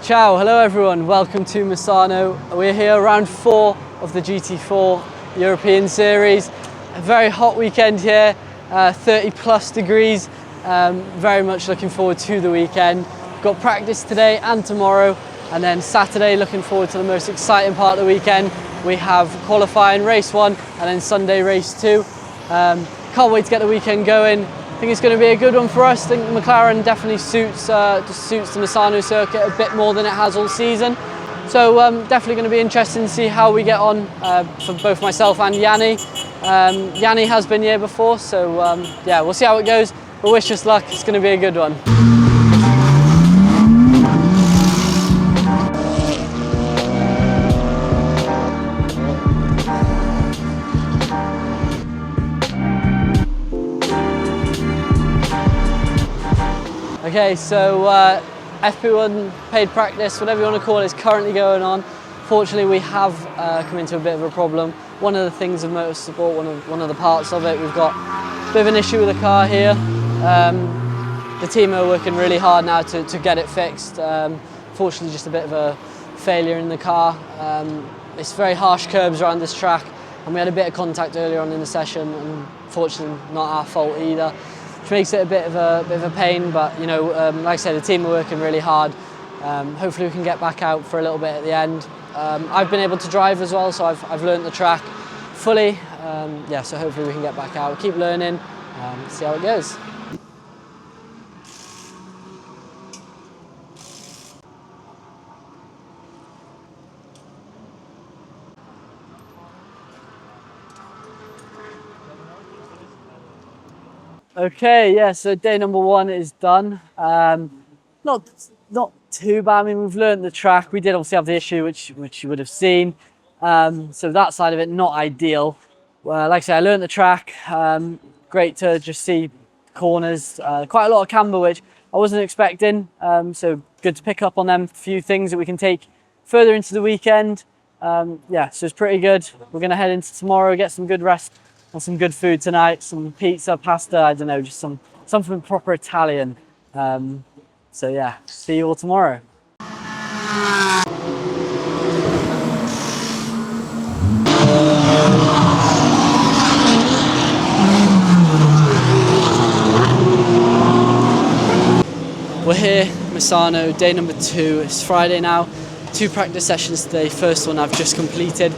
Ciao, hello everyone, welcome to Misano. We're here round 4 of the GT4 European Series. A very hot weekend here, 30 plus degrees. Very much looking forward to the weekend. Got practice today and tomorrow, and then Saturday looking forward to the most exciting part of the weekend. We have qualifying race 1 and then Sunday race 2. Can't wait to get the weekend going. I think it's going to be a good one for us. I think McLaren definitely suits the Misano circuit a bit more than it has all season. So definitely going to be interesting to see how we get on for both myself and Yanni. Yanni has been here before, so yeah, we'll see how it goes. But wish us luck, it's going to be a good one. Okay, so FP1 paid practice, whatever you want to call it, is currently going on. Fortunately, we have come into a bit of a problem. One of the things of motorsport, one of the parts of it, we've got a bit of an issue with the car here. The team are working really hard now to get it fixed. Fortunately, just a bit of a failure in the car. It's very harsh curbs around this track, and we had a bit of contact earlier on in the session, and fortunately not our fault either. Which makes it a bit of a pain, but you know, like I said, the team are working really hard. Hopefully we can get back out for a little bit at the end. I've been able to drive as well, so I've learned the track fully. Yeah, so hopefully we can get back out, keep learning, see how it goes. Okay, yeah, so day number 1 is done. Not too bad. I mean, we've learned the track. We did obviously have the issue, which you would have seen. So that side of it, not ideal. Like I said, I learned the track. Great to just see corners. Quite a lot of camber, which I wasn't expecting. So good to pick up on them few things that we can take further into the weekend. Yeah, so it's pretty good. We're going to head into tomorrow, get some good rest. And some good food tonight, some pizza, pasta, I don't know, just something proper Italian. So yeah, see you all tomorrow. We're here, Misano, day number 2. It's Friday now. 2 practice sessions today. First one I've just completed.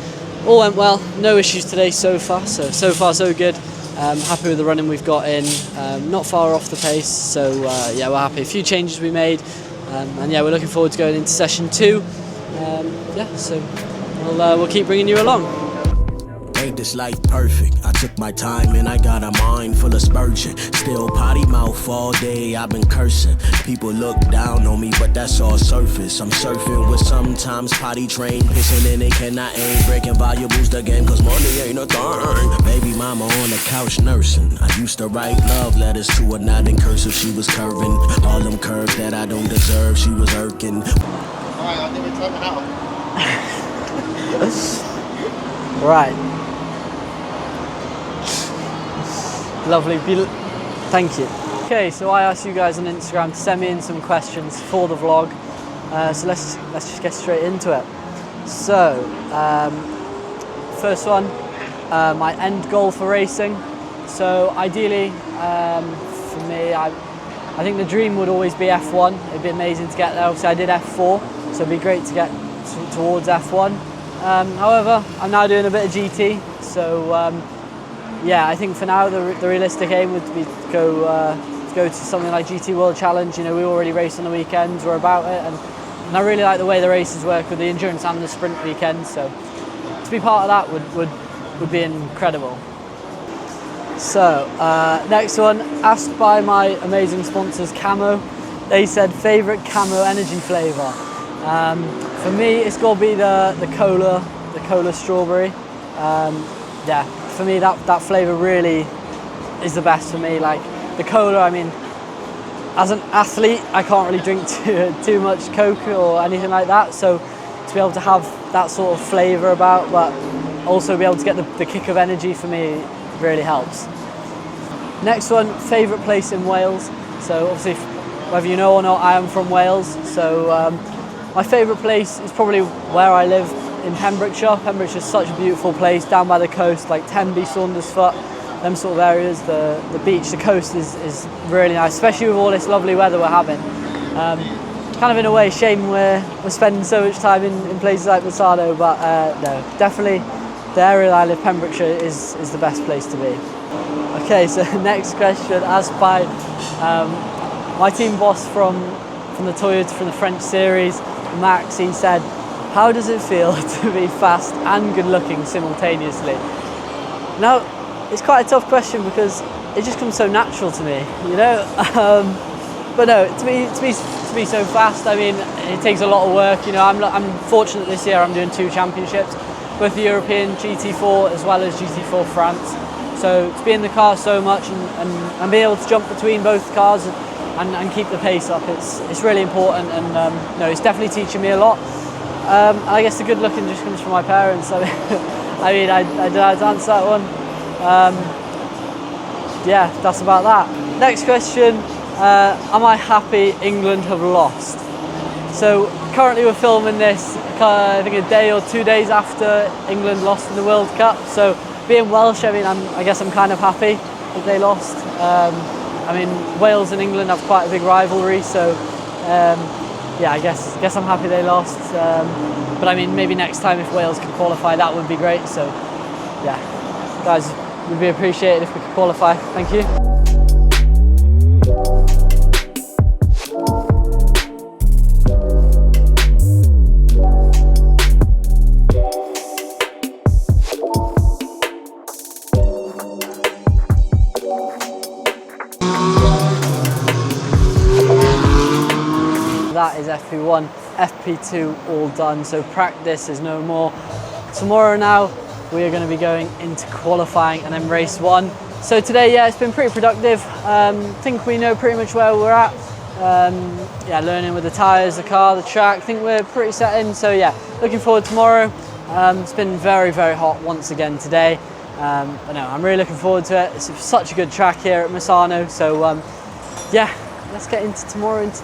All went well, no issues today so far, so far so good. Happy with the running we've got in, not far off the pace, so yeah, we're happy. A few changes we made, and yeah, we're looking forward to going into session 2. Yeah, so we'll keep bringing you along. Ain't this life perfect? I took my time and I got a mind full of spurging. Still potty mouth all day, I've been cursing. People look down on me, but that's all surface. I'm surfing with sometimes potty train, pissing and they cannot aim. Breaking valuables the game, cause money ain't a thing. Baby mama on the couch nursing. I used to write love letters to her, not in cursive, she was curving. All them curves that I don't deserve, she was irking. Alright, I think we're turning out. Right. Lovely, thank you. Okay, so I asked you guys on Instagram to send me in some questions for the vlog. So let's just get straight into it. So, first one, my end goal for racing. So ideally, for me, I think the dream would always be F1. It'd be amazing to get there. Obviously I did F4, so it'd be great to get towards F1. However, I'm now doing a bit of GT, so yeah, I think for now the realistic aim would be to go to something like GT World Challenge. You know, we already race on the weekends, we're about it, and I really like the way the races work with the endurance and the sprint weekends. So to be part of that would be incredible. So next one, asked by my amazing sponsors Camo. They said favourite Camo energy flavour. For me, it's got to be the cola strawberry. Yeah. For me, that flavour really is the best for me. Like the cola, I mean, as an athlete, I can't really drink too much Coke or anything like that. So to be able to have that sort of flavour about, but also be able to get the kick of energy, for me really helps. Next one, favourite place in Wales. So obviously, whether you know or not, I am from Wales. So My favourite place is probably where I live in Pembrokeshire. Pembrokeshire is such a beautiful place down by the coast, like Tenby, Saundersfoot, them sort of areas. The beach, the coast is really nice, especially with all this lovely weather we're having. Kind of in a way, shame we're spending so much time in places like Misano, but no, definitely the area I live, Pembrokeshire, is the best place to be. Okay, so next question, asked by my team boss from the Toyota, from the French series, Max. He said, how does it feel to be fast and good looking simultaneously? Now, it's quite a tough question because it just comes so natural to me, you know? But no, to be so fast, I mean, it takes a lot of work, you know. I'm fortunate this year I'm doing 2 championships, both the European GT4 as well as GT4 France. So to be in the car so much and be able to jump between both cars and keep the pace up, it's really important, and no, it's definitely teaching me a lot. And I guess the good looking just comes from my parents. I mean, I don't know how to answer that one. Yeah, that's about that. Next question, am I happy England have lost? So currently we're filming this, I think a day or 2 days after England lost in the World Cup. So being Welsh, I mean, I guess I'm kind of happy that they lost. I mean, Wales and England have quite a big rivalry, so yeah, I guess I'm happy they lost. But I mean, maybe next time if Wales can qualify, that would be great. So yeah, guys, would be appreciated if we could qualify. Thank you. That is FP1, FP2 all done, so practice is no more. Tomorrow now we are going to be going into qualifying and then race 1. So today, yeah, it's been pretty productive. Think we know pretty much where we're at. Yeah, learning with the tyres, the car, the track. Think we're pretty set in. So yeah, looking forward to tomorrow. It's been very, very hot once again today. But no, I'm really looking forward to it. It's such a good track here at Misano. So yeah, let's get into tomorrow, into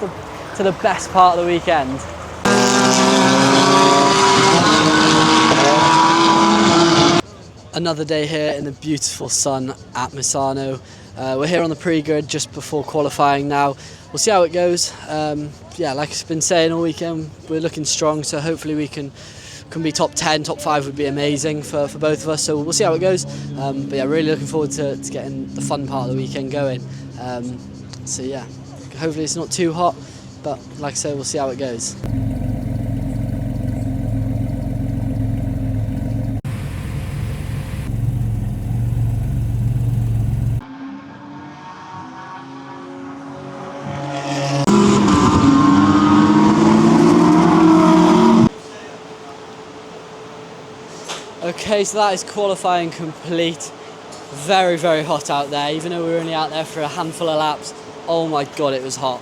the best part of the weekend. Another day here in the beautiful sun at Misano. We're here on the pre-grid just before qualifying now. We'll see how it goes. Yeah, like I've been saying all weekend, we're looking strong, so hopefully we can be top 10, top 5 would be amazing for both of us, so we'll see how it goes. But yeah, really looking forward to getting the fun part of the weekend going. So yeah, hopefully it's not too hot, but like I said, we'll see how it goes. Okay, so that is qualifying complete. Very, very hot out there, even though we were only out there for a handful of laps. Oh my god, it was hot.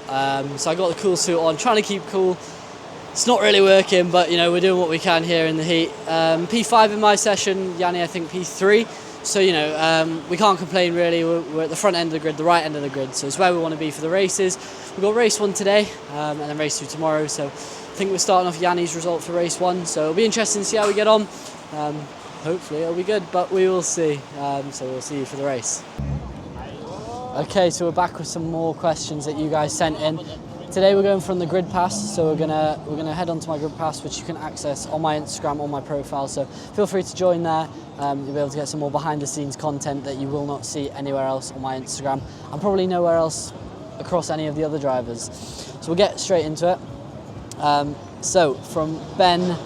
So I got the cool suit on, trying to keep cool. It's not really working, but you know, we're doing what we can here in the heat. P5 in my session, Yanni I think P3. So you know, we can't complain really. We're at the front end of the grid, the right end of the grid. So it's where we want to be for the races. We've got race 1 today, and then race 2 tomorrow. So I think we're starting off Yanni's result for race 1. So it'll be interesting to see how we get on. Hopefully it'll be good, but we will see. So we'll see you for the race. Okay, so we're back with some more questions that you guys sent in. Today we're going from the grid pass, so we're gonna head onto my grid pass, which you can access on my Instagram, on my profile. So feel free to join there. You'll be able to get some more behind-the-scenes content that you will not see anywhere else on my Instagram, and probably nowhere else across any of the other drivers. So we'll get straight into it. So from Ben.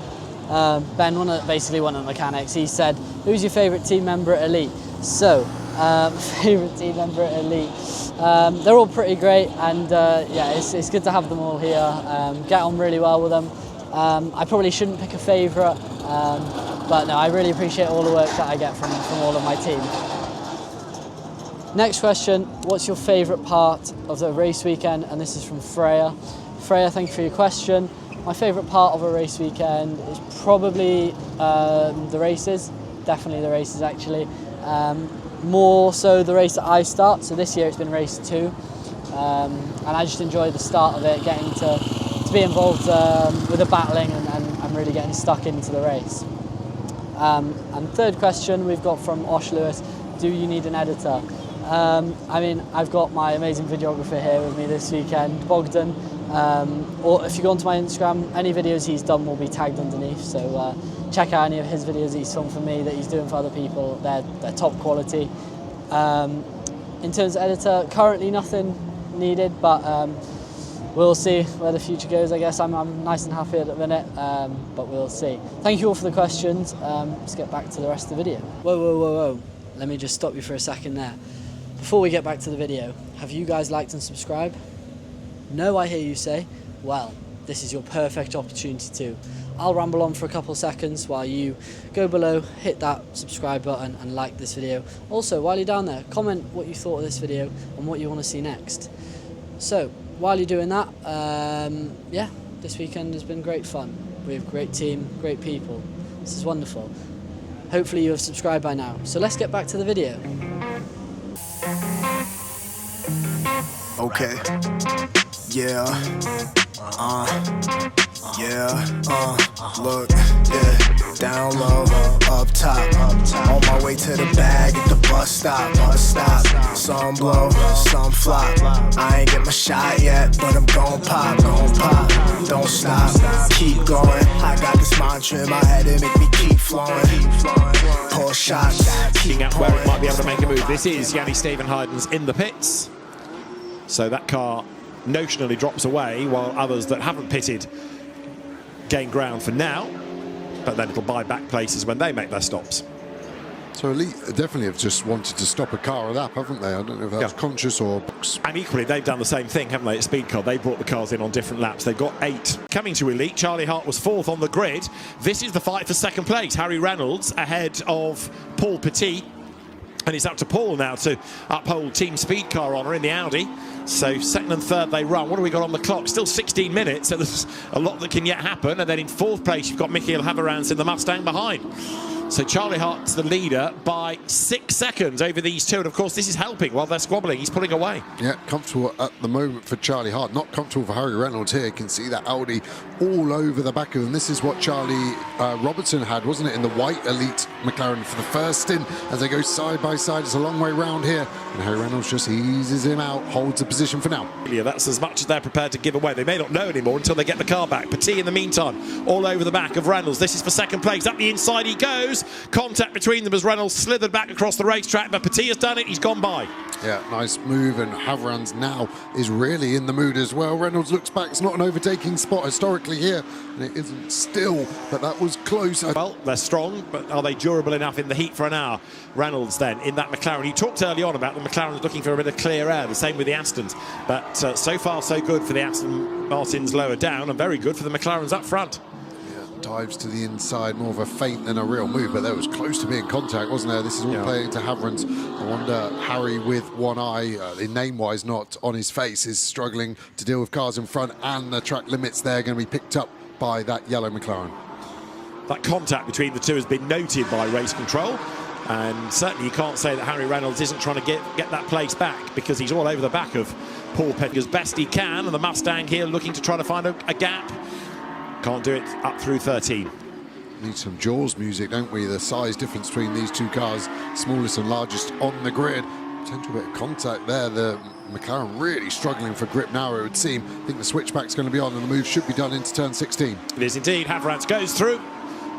Ben, basically one of the mechanics, he said, who's your favourite team member at Elite? So, favourite team member at Elite. They're all pretty great, and yeah, it's good to have them all here. Get on really well with them. I probably shouldn't pick a favourite, but no, I really appreciate all the work that I get from all of my team. Next question, what's your favourite part of the race weekend? And this is from Freya. Freya, thank you for your question. My favourite part of a race weekend is probably the races, definitely the races actually. More so the race that I start, so this year it's been race 2. And I just enjoy the start of it, getting to to be involved with the battling and really getting stuck into the race. And third question we've got from Osh Lewis: do you need an editor? I mean, I've got my amazing videographer here with me this weekend, Bogdan. Or if you go onto my Instagram, any videos he's done will be tagged underneath. So check out any of his videos that he's filmed for me, that he's doing for other people. They're top quality. In terms of editor, currently nothing needed, but we'll see where the future goes. I guess I'm nice and happy at the minute, but we'll see. Thank you all for the questions. Let's get back to the rest of the video. Whoa. Let me just stop you for a second there. Before we get back to the video, have you guys liked and subscribed? No, I hear you say. Well, this is your perfect opportunity to. I'll ramble on for a couple of seconds while you go below, hit that subscribe button and like this video. Also, while you're down there, comment what you thought of this video and what you want to see next. So, while you're doing that, yeah, this weekend has been great fun. We have a great team, great people. This is wonderful. Hopefully you have subscribed by now. So let's get back to the video. Okay. Yeah. Look, yeah. Down low, up top. On my way to the bag at the bus stop. Some blow, some flop. I ain't get my shot yet, but I'm gon' pop. Don't stop, keep going. I got this mantra in my head and make me keep flowing. Pull shots, keep at where it might be able to make a move. This is Yanni Stevenhuyden's in the pits. So that car notionally drops away while others that haven't pitted gain ground for now, but then it'll buy back places when they make their stops. So Elite definitely have just wanted to stop a car lap, haven't they? I don't know if that's conscious or... And equally, they've done the same thing, haven't they, at Speed Car? They brought the cars in on different laps. They've got 8. Coming to Elite, Charlie Hart was 4th on the grid. This is the fight for second place. Harry Reynolds ahead of Paul Petit. And it's up to Paul now to uphold Team Speed Car honour in the Audi. So second and third they run. What have we got on the clock? Still 16 minutes, so there's a lot that can yet happen. And then in 4th place, you've got Michael Haverans in the Mustang behind. So Charlie Hart's the leader by 6 seconds over these two. And of course, this is helping while they're squabbling. He's pulling away. Yeah, comfortable at the moment for Charlie Hart. Not comfortable for Harry Reynolds here. You can see that Audi all over the back of them. This is what Charlie Robertson had, wasn't it, in the white Elite McLaren for the first stint as they go side by side. It's a long way round here. And Harry Reynolds just eases him out, holds the position for now. Yeah, that's as much as they're prepared to give away. They may not know anymore until they get the car back. Petit in the meantime, all over the back of Reynolds. This is for second place. Up the inside he goes. Contact between them as Reynolds slithered back across the racetrack, but Petit has done it. He's gone by. Yeah, nice move, and Haverans now is really in the mood as well. Reynolds looks back. It's not an overtaking spot historically here, and it isn't still, but that was close. Well, they're strong, but are they durable enough in the heat for an hour? Reynolds then in that McLaren. He talked early on about the McLaren's looking for a bit of clear air, the same with the Astons, but so far so good for the Aston Martins lower down, and very good for the McLarens up front. Dives to the inside, more of a feint than a real move, but that was close to being contact, wasn't there? This is all playing to Haverans. I wonder, Harry with one eye, name-wise not on his face, is struggling to deal with cars in front, and the track limits there going to be picked up by that yellow McLaren. That contact between the two has been noted by race control, and certainly you can't say that Harry Reynolds isn't trying to get that place back, because he's all over the back of Paul Petit as best he can, and the Mustang here looking to try to find a gap. Can't do it up through 13. Need some Jaws music, don't we? The size difference between these two cars, smallest and largest on the grid. Potential bit of contact there. The McLaren really struggling for grip now, it would seem. I think the switchback's going to be on and the move should be done into turn 16. It is indeed. Haverans goes through.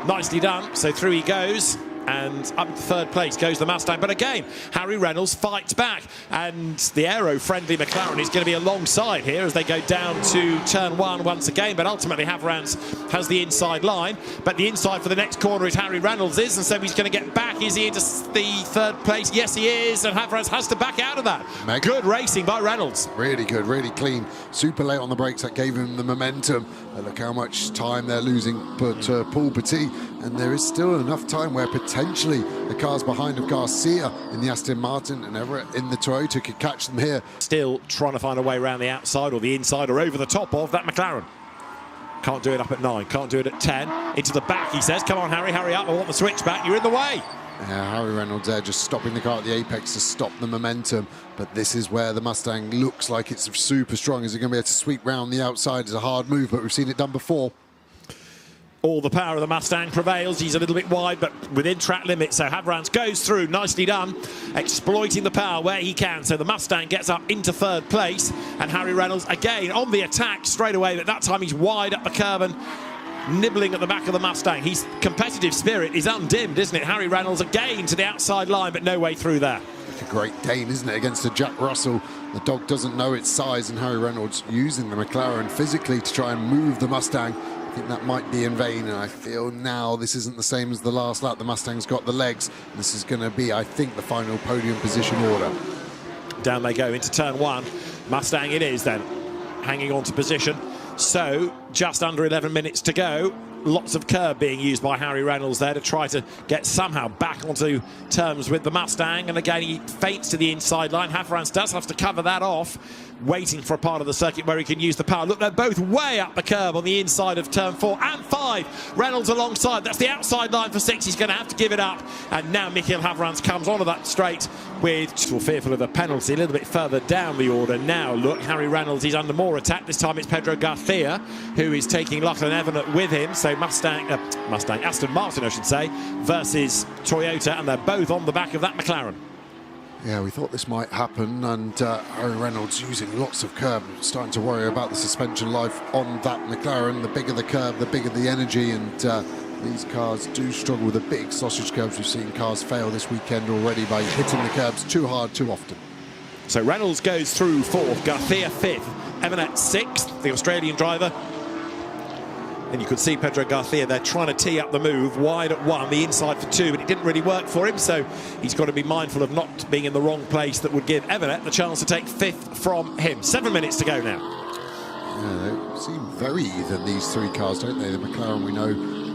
Nicely done. So through he goes. And up to 3rd place goes the Mustang. But again, Harry Reynolds fights back. And the aero-friendly McLaren is going to be alongside here as they go down to turn 1 once again. But ultimately, Haverans has the inside line. But the inside for the next corner is Harry Reynolds is. And so he's going to get back. Is he into the 3rd place? Yes, he is. And Haverans has to back out of that. Good racing by Reynolds. Really good, really clean. Super late on the brakes. That gave him the momentum. And look how much time they're losing. But Paul Petit. And there is still enough time where potentially the cars behind of Garcia in the Aston Martin and Everett in the Toyota could catch them here. Still trying to find a way around the outside or the inside or over the top of that McLaren. Can't do it up at 9, can't do it at 10. Into the back, he says. Come on, Harry, hurry up. I want the switchback. You're in the way. Harry Reynolds there just stopping the car at the apex to stop the momentum. But this is where the Mustang looks like it's super strong. Is it going to be able to sweep round the outside? It's a hard move, but we've seen it done before. All the power of the Mustang prevails. He's a little bit wide, but within track limits. So Havrans goes through, nicely done, exploiting the power where he can. So the Mustang gets up into third place, and Harry Reynolds again on the attack straight away. But that time he's wide up the curb and nibbling at the back of the Mustang. His competitive spirit is undimmed, isn't it? Harry Reynolds again to the outside line, but no way through there. It's a great gain, isn't it, against a Jack Russell? The dog doesn't know its size, and Harry Reynolds using the McLaren physically to try and move the Mustang. I think that might be in vain, and I feel now this isn't the same as the last lap. The Mustang's got the legs. This is going to be, I think, the final podium position order. Down they go into turn one. Mustang it is then, hanging on to position. So just under 11 minutes to go. Lots of curb being used by Harry Reynolds there to try to get somehow back onto terms with the Mustang. And again, he feints to the inside line. Havrans does have to cover that off, waiting for a part of the circuit where he can use the power. Look, they're both way up the curb on the inside of turn 4 and 5. Reynolds alongside. That's the outside line for 6. He's going to have to give it up. And now Michael Havrans comes onto that straight with fearful of a penalty a little bit further down the order. Now, look, Harry Reynolds, he's under more attack. This time it's Pedro Garcia who is taking Lachlan Evanet with him. So Aston Martin, I should say, versus Toyota, and they're both on the back of that McLaren. Yeah, we thought this might happen, and Harry Reynolds using lots of curb, starting to worry about the suspension life on that McLaren. The bigger the curb, the bigger the energy, and these cars do struggle with the big sausage curbs. We've seen cars fail this weekend already by hitting the curbs too hard, too often. So Reynolds goes through 4th, Garcia 5th, Evanet 6th, the Australian driver. And you could see Pedro Garcia there trying to tee up the move wide at 1, the inside for 2, but it didn't really work for him, so he's got to be mindful of not being in the wrong place. That would give Evanet the chance to take 5th from him. 7 minutes to go now. Yeah, they seem very even, these three cars, don't they? The McLaren, we know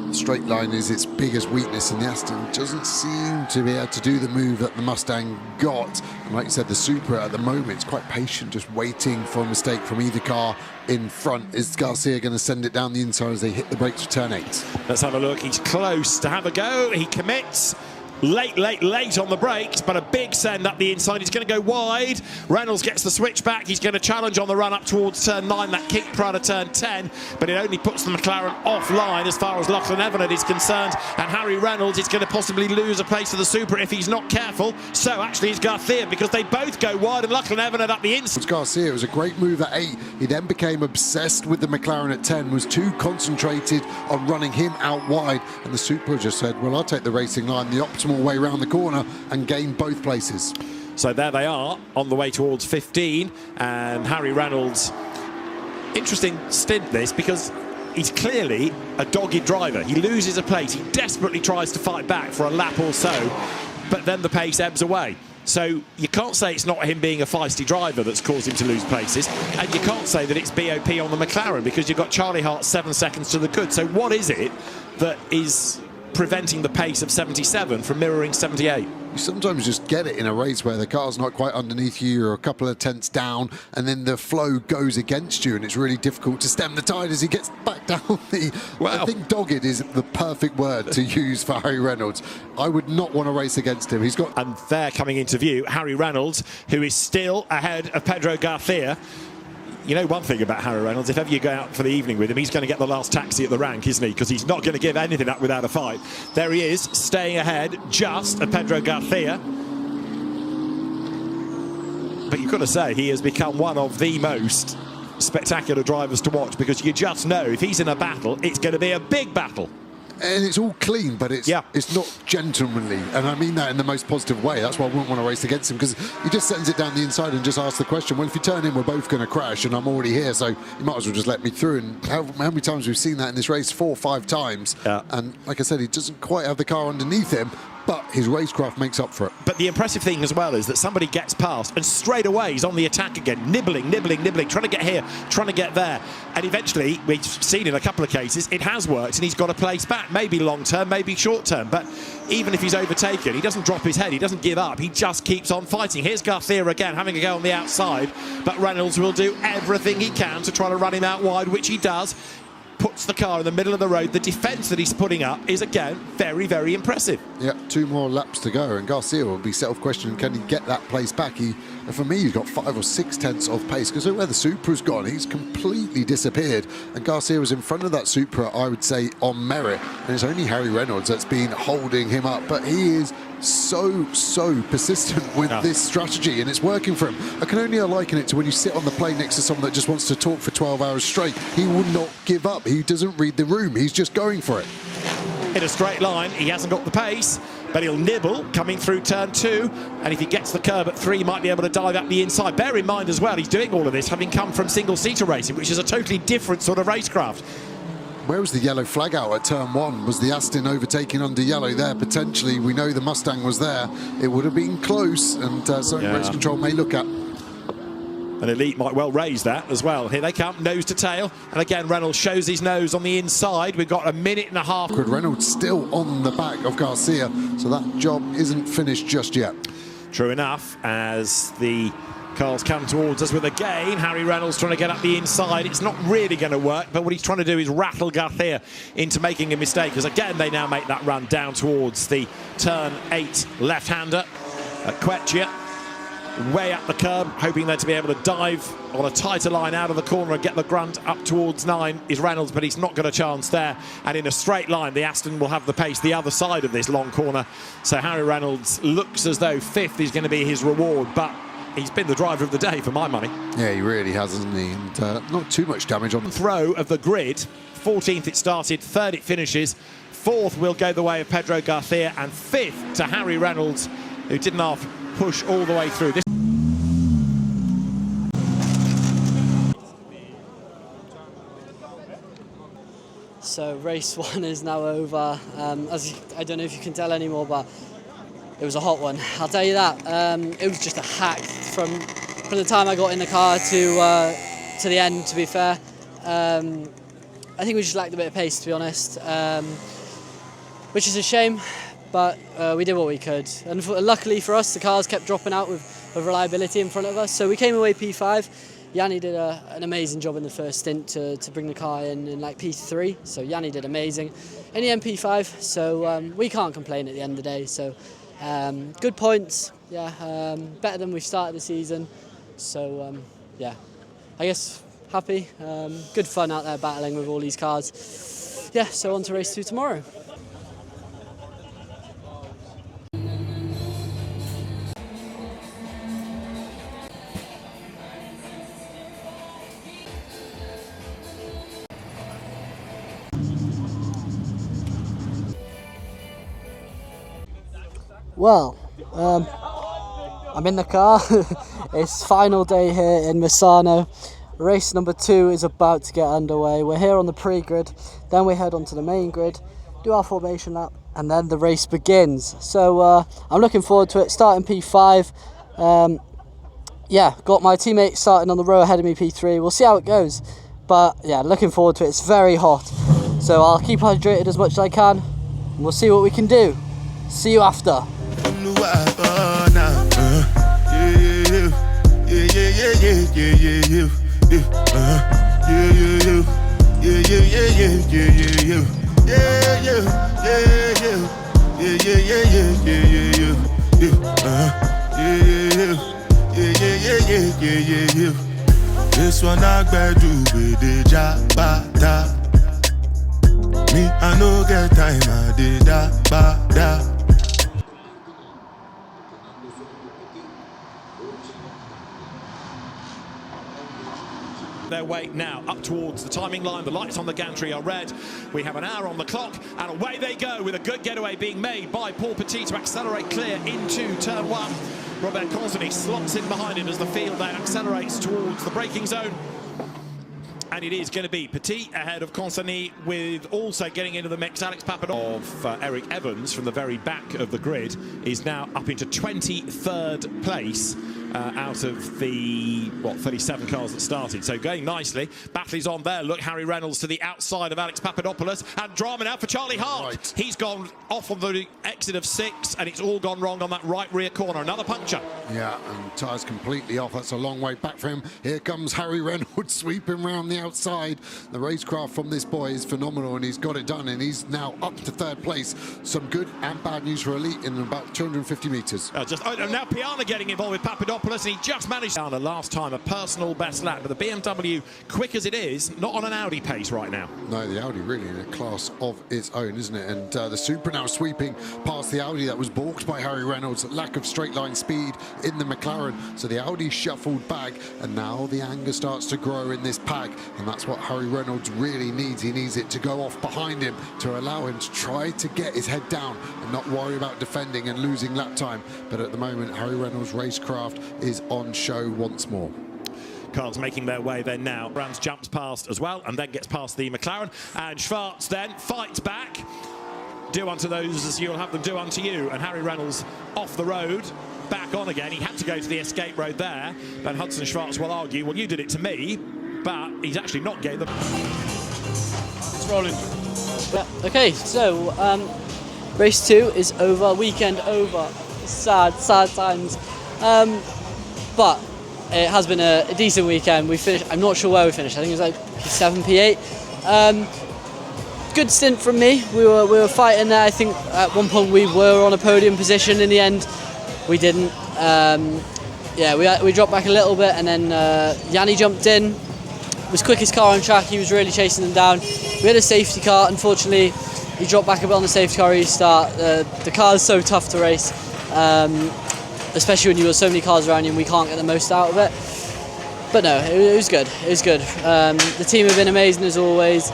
the straight line is its biggest weakness, and the Aston doesn't seem to be able to do the move that the Mustang got. And like you said, the Supra at the moment is quite patient, just waiting for a mistake from either car in front. Is Garcia going to send it down the inside as they hit the brakes for turn 8? Let's have a look. He's close to have a go. He commits. Late on the brakes, but a big send up the inside. He's going to go wide. Reynolds gets the switch back. He's going to challenge on the run up towards turn 9, that kick prior to turn 10, but it only puts the McLaren offline as far as Lachlan Evanet is concerned, and Harry Reynolds is going to possibly lose a place to the Supra if he's not careful. So actually it's Garcia, because they both go wide, and Lachlan Evanet up the inside. It's Garcia. It was a great move at 8. He then became obsessed with the McLaren at 10, was too concentrated on running him out wide, and the Supra just said, well, I'll take the racing line the optimal way round the corner and gain both places. So there they are on the way towards 15, and Harry Reynolds, interesting stint this, because he's clearly a dogged driver. He loses a place, he desperately tries to fight back for a lap or so, but then the pace ebbs away. So you can't say it's not him being a feisty driver that's caused him to lose places, and you can't say that it's BOP on the McLaren, because you've got Charlie Hart 7 seconds to the good. So what is it that is preventing the pace of 77 from mirroring 78? You sometimes just get it in a race where the car's not quite underneath you, you're a couple of tenths down, and then the flow goes against you, and it's really difficult to stem the tide as he gets back down the... Well, I think dogged is the perfect word to use for Harry Reynolds. I would not want to race against him. He's got... And there coming into view, Harry Reynolds, who is still ahead of Pedro Garcia. You know one thing about Harry Reynolds, if ever you go out for the evening with him, he's going to get the last taxi at the rank, isn't he? Because he's not going to give anything up without a fight. There he is, staying ahead just of Pedro Garcia. But you've got to say, he has become one of the most spectacular drivers to watch, because you just know if he's in a battle, it's going to be a big battle. And it's all clean, but it's not gentlemanly, and I mean that in the most positive way. That's why I wouldn't want to race against him, because he just sends it down the inside and just asks the question, well, if you turn in, we're both going to crash, and I'm already here, so you might as well just let me through. And how many times we've seen that in this race? 4 or 5 times. And like I said, he doesn't quite have the car underneath him, but his racecraft makes up for it. But the impressive thing as well is that somebody gets past and straight away he's on the attack again, nibbling, trying to get here, trying to get there. And eventually, we've seen in a couple of cases, it has worked, and he's got a place back, maybe long term, maybe short term. But even if he's overtaken, he doesn't drop his head, he doesn't give up, he just keeps on fighting. Here's Garcia again, having a go on the outside, but Reynolds will do everything he can to try to run him out wide, which he does. puts the car in the middle of the road. The defence that he's putting up is, again, very, very impressive. Yeah, 2 more laps to go, and Garcia will be self-questioning, can he get that place back? For me, he's got 5 or 6 tenths of pace, because where the Supra's gone, he's completely disappeared. And Garcia was in front of that Supra, I would say, on merit. And it's only Harry Reynolds that's been holding him up. But he is so persistent with this strategy, and it's working for him. I can only liken it to when you sit on the plane next to someone that just wants to talk for 12 hours straight. He will not give up. He doesn't read the room. He's just going for it. In a straight line, he hasn't got the pace, but he'll nibble coming through turn 2, and if he gets the curb at 3, might be able to dive up the inside. Bear in mind as well, he's doing all of this having come from single-seater racing, which is a totally different sort of racecraft. Where was the yellow flag out at turn 1? Was the Aston overtaking under yellow there? Potentially, we know the Mustang was there. It would have been close, and something race control may look at. And Elite might well raise that as well. Here they come, nose to tail. And again, Reynolds shows his nose on the inside. We've got a minute and a half. Reynolds still on the back of Garcia, so that job isn't finished just yet. True enough, as the cars come towards us with a gain, Harry Reynolds trying to get up the inside. It's not really going to work, but what he's trying to do is rattle Garcia into making a mistake, because again, they now make that run down towards the turn 8 left-hander at Quechia. Way up the curb, hoping then to be able to dive on a tighter line out of the corner and get the grunt up towards 9 is Reynolds, but he's not got a chance there. And in a straight line, the Aston will have the pace the other side of this long corner. So Harry Reynolds looks as though 5th is going to be his reward, but he's been the driver of the day for my money. Yeah, he really has, hasn't he? And not too much damage on the throw of the grid. 14th it started, 3rd it finishes. 4th will go the way of Pedro Garcia, and 5th to Harry Reynolds, who didn't half push all the way through. So race 1 is now over. I don't know if you can tell anymore, but it was a hot one, I'll tell you that. It was just a hack from the time I got in the car to the end, to be fair. I think we just lacked a bit of pace, to be honest, which is a shame, but we did what we could. And luckily for us, the cars kept dropping out with reliability in front of us, so we came away P5. Yanni did an amazing job in the first stint to bring the car in like P3, so Yanni did amazing. In the MP5, so we can't complain at the end of the day. So good points, yeah, better than we've started the season. So yeah, I guess happy, good fun out there battling with all these cars. Yeah, so on to race 2 tomorrow. Well, I'm in the car. It's final day here in Misano. Race number 2 is about to get underway. We're here on the pre-grid, then we head onto the main grid, do our formation lap, and then the race begins. So I'm looking forward to it. Starting P5. Yeah, got my teammate starting on the row ahead of me, P3. We'll see how it goes. But yeah, looking forward to it. It's very hot. So I'll keep hydrated as much as I can, and we'll see what we can do. See you after. This one I do with the jabata. Me, I no get time, I did da. Their way now up towards the timing line. The lights on the gantry are red. We have an hour on the clock, and away they go with a good getaway being made by Paul Petit to accelerate clear into turn 1. Robert Consonny slots in behind him as the field then accelerates towards the braking zone. And it is going to be Petit ahead of Consonny, with also getting into the mix Alex Papadopoulos of Eric Evans from the very back of the grid is now up into 23rd place. out of the, 37 cars that started. So going nicely. Battley's on there. Look, Harry Reynolds to the outside of Alex Papadopoulos. And drama now for Charlie Hart. Right. He's gone off on the exit of 6, and it's all gone wrong on that right rear corner. Another puncture. Yeah, and tyres completely off. That's a long way back for him. Here comes Harry Reynolds sweeping round the outside. The racecraft from this boy is phenomenal, and he's got it done, and he's now up to 3rd place. Some good and bad news for Elite in about 250 metres. Now Piana getting involved with Papadopoulos, and he just managed down the last time a personal best lap. But the BMW, quick as it is, not on an Audi pace right now. No, the Audi really in a class of its own, isn't it? And the Supra now sweeping past the Audi that was balked by Harry Reynolds. Lack of straight line speed in the McLaren. So the Audi shuffled back, and now the anger starts to grow in this pack. And that's what Harry Reynolds really needs. He needs it to go off behind him to allow him to try to get his head down and not worry about defending and losing lap time. But at the moment, Harry Reynolds' racecraft is on show once more. Cars making their way then now. Rams jumps past as well and then gets past the McLaren. And Schwartz then fights back. Do unto those as you'll have them do unto you. And Harry Reynolds off the road, back on again. He had to go to the escape road there. And Hudson Schwartz will argue, well, you did it to me, but he's actually not getting them. It's rolling. Yeah. Okay, so race 2 is over, weekend over. Sad times. But it has been a decent weekend. We finished, I'm not sure where we finished. I think it was like P7, P8. Good stint from me. We were fighting there. I think at one point we were on a podium position. In the end, we didn't. Yeah, we dropped back a little bit, and then Yanni jumped in. Was quickest car on track. He was really chasing them down. We had a safety car. Unfortunately, he dropped back a bit on the safety car restart. The car is so tough to race. Especially when you've got so many cars around you and we can't get the most out of it. But no, it was good. It was good. The team have been amazing as always.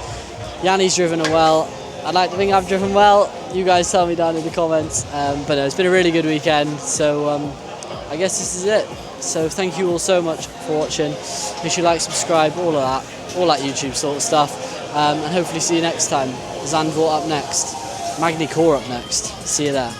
Yanni's driven well. I'd like to think I've driven well. You guys tell me down in the comments. But no, it's been a really good weekend. So I guess this is it. So thank you all so much for watching. Make sure you like, subscribe, all of that. All that YouTube sort of stuff. And hopefully see you next time. Zandvoort up next. Magni Core up next. See you there.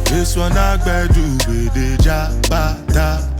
This one I better do with the jabata.